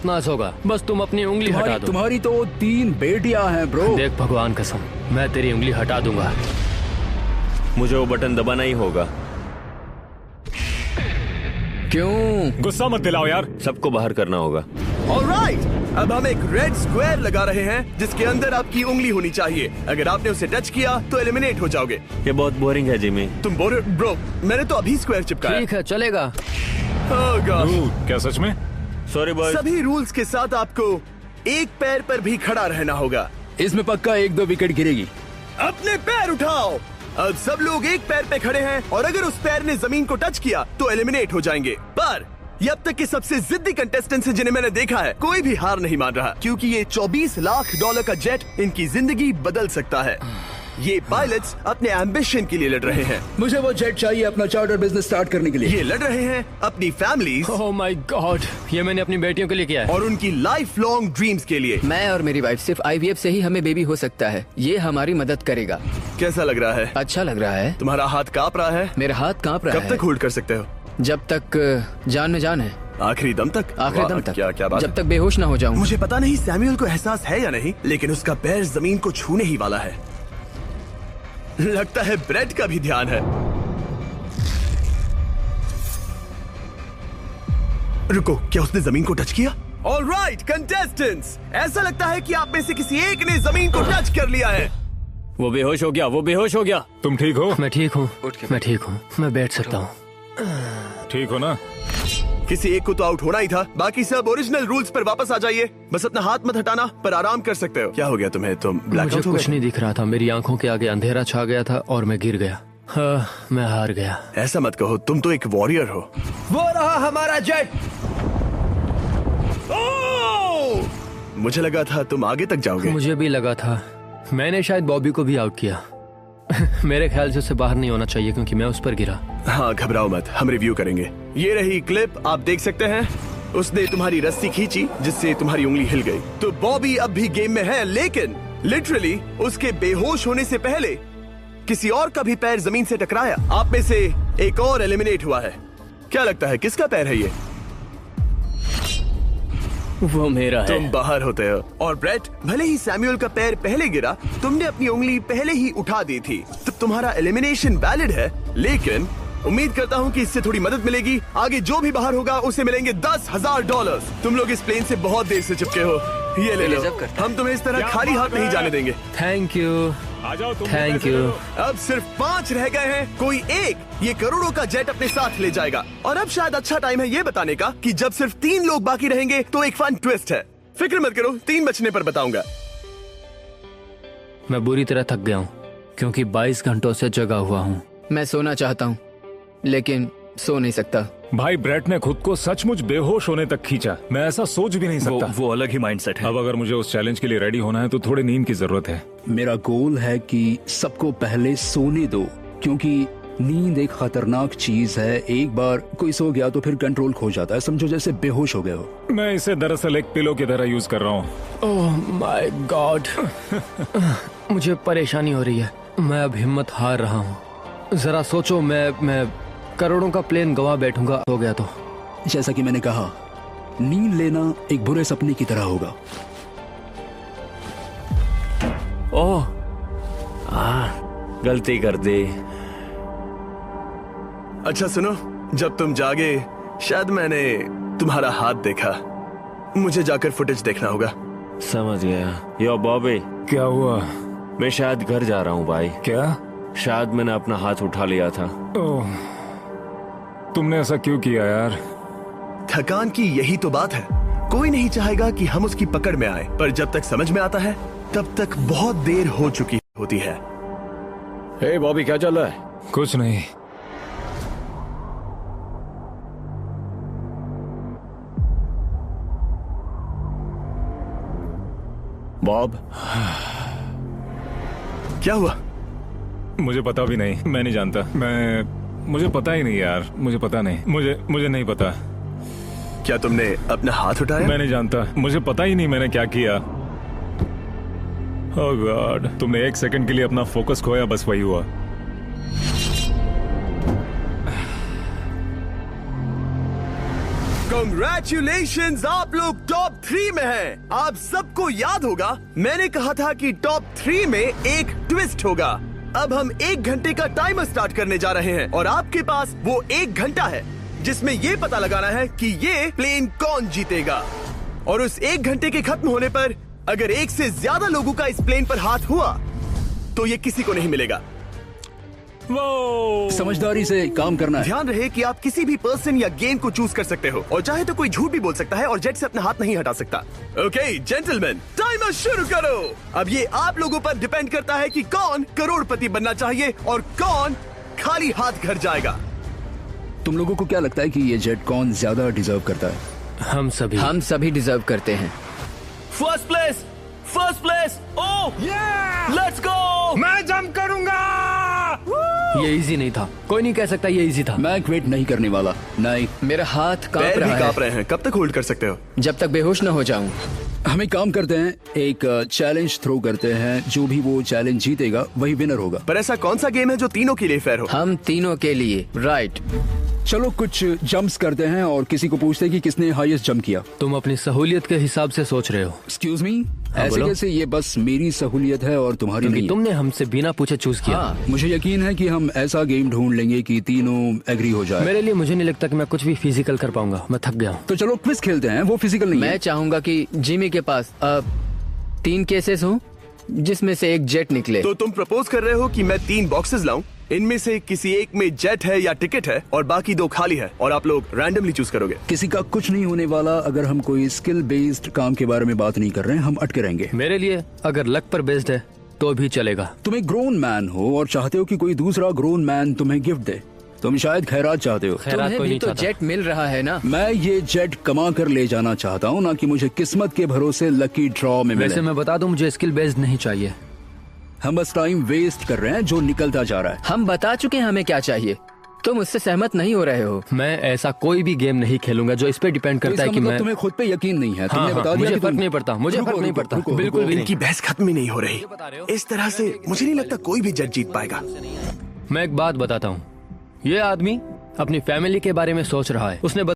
बहुत नाज होगा, बस तुम अपनी उंगली हटा दो। तुम्हारी तो 3 बेटियां हैं ब्रो। देख भगवान कसम, मैं तेरी उंगली हटा दूंगा। मुझे वो बटन दबाना ही होगा। क्यों? गुस्सा मत दिलाओ यार। सबको बाहर करना होगा। ऑलराइट, अब हम एक रेड स्क्वायर लगा रहे हैं जिसके अंदर आपकी उंगली होनी चाहिए। अगर आपने उसे टच किया तो एलिमिनेट हो जाओगे। ये बहुत बोरिंग है जिमी। तुम ब्रो, मैंने तो अभी स्क्वायर चिपकाया। ठीक है, चलेगा। Oh gosh। क्या सच में? Sorry boy. सभी रूल्स के साथ आपको एक पैर पर भी खड़ा रहना होगा। इसमें पक्का 1-2 विकेट गिरेगी। अपने पैर उठाओ। अब सब लोग एक पैर पे खड़े हैं और अगर उस पैर ने जमीन को टच किया तो एलिमिनेट हो जाएंगे। पर ये अब तक के सबसे जिद्दी कंटेस्टेंट्स हैं जिन्हें मैंने देखा है। कोई भी हार नहीं मान रहा क्योंकि ये $24 लाख का जेट इनकी जिंदगी बदल सकता है। ये पायलट्स अपने एम्बिशन के लिए लड़ रहे हैं। मुझे वो जेट चाहिए अपना चार्टर बिजनेस स्टार्ट करने के लिए। ये लड़ रहे हैं अपनी फैमिलीज ओह माय गॉड, ये मैंने अपनी बेटियों के लिए किया है। और उनकी लाइफ लॉन्ग ड्रीम्स के लिए। मैं और मेरी वाइफ सिर्फ IVF से ही हमें बेबी हो सकता है। ये हमारी मदद करेगा। कैसा लग रहा है? अच्छा लग रहा है। तुम्हारा हाथ कांप रहा है? मेरा हाथ कांप रहा है। कब तक होल्ड कर सकते हो? जब तक जान में जान है। आखिरी दम तक? आखिरी दम तक। क्या बात? जब तक बेहोश ना हो जाऊं। मुझे पता नहीं सैमुअल को एहसास है या नहीं, लेकिन उसका पैर जमीन को छूने ही वाला है। लगता है ब्रेड का भी ध्यान है। रुको, क्या उसने जमीन को टच किया? ऑलराइट कंटेस्टेंट्स, ऐसा लगता है कि आप में से किसी एक ने जमीन को टच कर लिया है। वो बेहोश हो गया, वो बेहोश हो गया। तुम ठीक हो? मैं ठीक हूँ, मैं ठीक हूँ, मैं बैठ सकता हूँ। ठीक हो ना? किसी एक को तो आउट होना ही था। बाकी सब ओरिजिनल रूल्स पर वापस आ जाइए। बस अपना हाथ मत हटाना, पर आराम कर सकते हो। क्या हो गया तुम्हें? तुम ब्लैकआउट मुझे हो कुछ गए? नहीं दिख रहा था, मेरी आंखों के आगे अंधेरा छा गया था और मैं गिर गया। हाँ, मैं हार गया। ऐसा मत कहो, तुम तो एक वॉरियर हो। वो रहा हमारा जेट। मुझे लगा था तुम आगे तक जाओगे। मुझे भी लगा था। मैंने शायद बॉबी को भी आउट किया। मेरे ख्याल से उसे बाहर नहीं होना चाहिए क्योंकि मैं उस पर गिरा। हाँ, घबराओ मत, हम रिव्यू करेंगे। ये रही क्लिप, आप देख सकते हैं। उसने तुम्हारी रस्सी खींची जिससे तुम्हारी उंगली हिल गई। तो बॉबी अब भी गेम में है, लेकिन लिटरली उसके बेहोश होने से पहले किसी और का भी पैर जमीन से टकराया। आप में से एक और एलिमिनेट हुआ है। क्या लगता है किसका पैर है ये? वो मेरा है। तुम बाहर होते हो। और ब्रेट, भले ही सैमुअल का पैर पहले गिरा, तुमने अपनी उंगली पहले ही उठा दी थी, तो तुम्हारा एलिमिनेशन वैलिड है। लेकिन उम्मीद करता हूँ कि इससे थोड़ी मदद मिलेगी। आगे जो भी बाहर होगा उसे मिलेंगे $10,000। तुम लोग इस प्लेन से बहुत देर से चिपके हो, ये ले लो। हम तुम्हें इस तरह खाली हाथ नहीं जाने देंगे। थैंक यू, आ जाओ तुम। Thank you. अब सिर्फ 5 रह गए हैं। कोई एक ये करोड़ों का जेट अपने साथ ले जाएगा। और अब शायद अच्छा टाइम है ये बताने का कि जब सिर्फ 3 लोग बाकी रहेंगे तो एक फन ट्विस्ट है। फिक्र मत करो, 3 बचने पर बताऊंगा। मैं बुरी तरह थक गया हूँ क्योंकि 22 घंटों से जगा हुआ हूँ। मैं सोना चाहता हूँ लेकिन सो नहीं सकता। भाई ब्रेट ने खुद को सचमुच बेहोश होने तक खींचा। मैं ऐसा सोच भी नहीं सकता। वो अलग ही माइंडसेट है। अब अगर मुझे उस चैलेंज के लिए रेडी होना है तो थोड़ी नींद की जरूरत है। मेरा गोल है कि सबको पहले सोने दो, क्योंकि नींद एक खतरनाक चीज है। एक बार कोई सो गया तो फिर कंट्रोल खो जाता है। समझो जैसे बेहोश हो गए हो। मैं इसे दरअसल एक पिलो की तरह यूज कर रहा हूँ। ओह माय गॉड, मुझे परेशानी हो रही है। मैं अब हिम्मत हार रहा हूँ। जरा सोचो, मैं करोड़ों का प्लेन गवा बैठूंगा हो गया तो। जैसा कि मैंने कहा, नींद लेना एक बुरे सपने की तरह होगा। ओह, गलती कर दी। अच्छा सुनो, जब तुम जागे शायद मैंने तुम्हारा हाथ देखा। मुझे जाकर फुटेज देखना होगा। समझ गया। यो बॉबी, क्या हुआ? मैं शायद घर जा रहा हूँ भाई। क्या? शायद मैंने अपना हाथ उठा लिया था। ओह, तुमने ऐसा क्यों किया यार? थकान की यही तो बात है। कोई नहीं चाहेगा कि हम उसकी पकड़ में आए, पर जब तक समझ में आता है तब तक बहुत देर हो चुकी होती है। हे बॉबी, क्या चल रहा है? कुछ नहीं। बॉब, क्या हुआ? मुझे पता भी नहीं। मैं नहीं जानता। मुझे पता ही नहीं यार। मुझे पता नहीं। मुझे नहीं पता। क्या तुमने अपना हाथ उठाया? मैं नहीं जानता। मुझे पता ही नहीं मैंने क्या किया। ओह गॉड, तुमने 1 सेकंड के लिए अपना फोकस खोया, बस वही हुआ। कांग्रेचुलेशंस, आप लोग टॉप 3 में है। आप सबको याद होगा मैंने कहा था कि टॉप 3 में एक ट्विस्ट होगा। अब हम 1 घंटे का टाइमर स्टार्ट करने जा रहे हैं और आपके पास वो 1 घंटा है जिसमें ये पता लगाना है कि ये प्लेन कौन जीतेगा। और उस 1 घंटे के खत्म होने पर अगर 1 से ज्यादा लोगों का इस प्लेन पर हाथ हुआ तो ये किसी को नहीं मिलेगा। समझदारी से काम करना है। ध्यान रहे कि आप किसी भी पर्सन या गेम को चूज कर सकते हो और चाहे तो कोई झूठ भी बोल सकता है और जेट से अपना हाथ नहीं हटा सकता। ओके जेंटलमैन, टाइमर शुरू करो। अब ये आप लोगों पर डिपेंड करता है कि कौन करोड़पति बनना चाहिए और कौन खाली हाथ घर जाएगा। तुम लोगों को क्या लगता है कि ये जेट कौन ज्यादा डिजर्व करता है? हम सभी डिजर्व करते हैं। First place. Oh let's go. मैं जंप करूंगा। ये इजी नहीं था, कोई नहीं कह सकता ये इजी था। मैं क्विट नहीं करने वाला। नहीं, मेरा हाथ कांप पैर भी रहा कांप है। रहे हैं। कब तक होल्ड कर सकते हो? जब तक बेहोश न हो जाऊं। हम एक काम करते हैं, एक चैलेंज थ्रो करते हैं। जो भी वो चैलेंज जीतेगा वही विनर होगा। पर ऐसा कौन सा गेम है जो तीनों के लिए फेयर हो? हम तीनों के लिए। राइट। चलो कुछ जंप्स करते हैं और किसी को पूछते हैं कि किसने हाईएस्ट जंप किया। तुम अपनी सहूलियत के हिसाब से सोच रहे हो। एक्सक्यूज मी, ऐसे बोलो। कैसे? ये बस मेरी सहूलियत है और तुम्हारी क्योंकि नहीं। तुमने हमसे बिना पूछे चूज किया। हाँ। मुझे यकीन है कि हम ऐसा गेम ढूंढ लेंगे कि तीनों एग्री हो जाए। मेरे लिए मुझे नहीं लगता कि मैं कुछ भी फिजिकल कर पाऊंगा, मैं थक गया हूँ। तो चलो क्विज खेलते हैं। वो फिजिकल नहीं मैं है। चाहूंगा कि जिमी के पास अब 3 केसेस हों जिसमें से एक जेट निकले। तो तुम प्रपोज कर रहे हो कि मैं 3 बॉक्सेस लाऊं, इनमें से किसी एक में जेट है या टिकट है और बाकी 2 खाली है और आप लोग रैंडमली चूज करोगे। किसी का कुछ नहीं होने वाला। अगर हम कोई स्किल बेस्ड काम के बारे में बात नहीं कर रहे हैं, हम अटके रहेंगे। मेरे लिए अगर लक पर बेस्ड है तो भी चलेगा। तुम एक ग्रोन मैन हो और चाहते हो कि कोई दूसरा ग्रोन मैन तुम्हें गिफ्ट दे। तुम शायद खैरात चाहते हो। खैरात तुम्हें कोई भी नहीं तो चाहता। जेट मिल रहा है ना। मैं ये जेट कमा कर ले जाना चाहता हूँ, ना कि मुझे किस्मत के भरोसे लकी ड्रॉ में वैसे मिले। मैं बता दूं, मुझे स्किल बेस्ड नहीं चाहिए। हम बस टाइम वेस्ट कर रहे हैं जो निकलता जा रहा है। हम बता चुके हैं हमें क्या चाहिए। तुम उससे सहमत नहीं हो रहे हो। मैं ऐसा कोई भी गेम नहीं खेलूंगा जो इस पे डिपेंड तो करता है इसका कि मतलब मैं तुम्हें खुद पे यकीन नहीं है। तुमने हाँ, बता दिया मुझे कि फर्क तुम- नहीं पड़ता, मुझे रुको, फर्क नहीं रुको, पड़ता, रुको, बिल्कुल रुको। भी नहीं। इनकी बहस खत्म ही नहीं हो रही। इस तरह से मुझे नहीं लगता कोई भी जेट जीत पाएगा। मैं एक बात बताता हूँ, ये आदमी अपनी फैमिली के बारे में सोच रहा है। उसने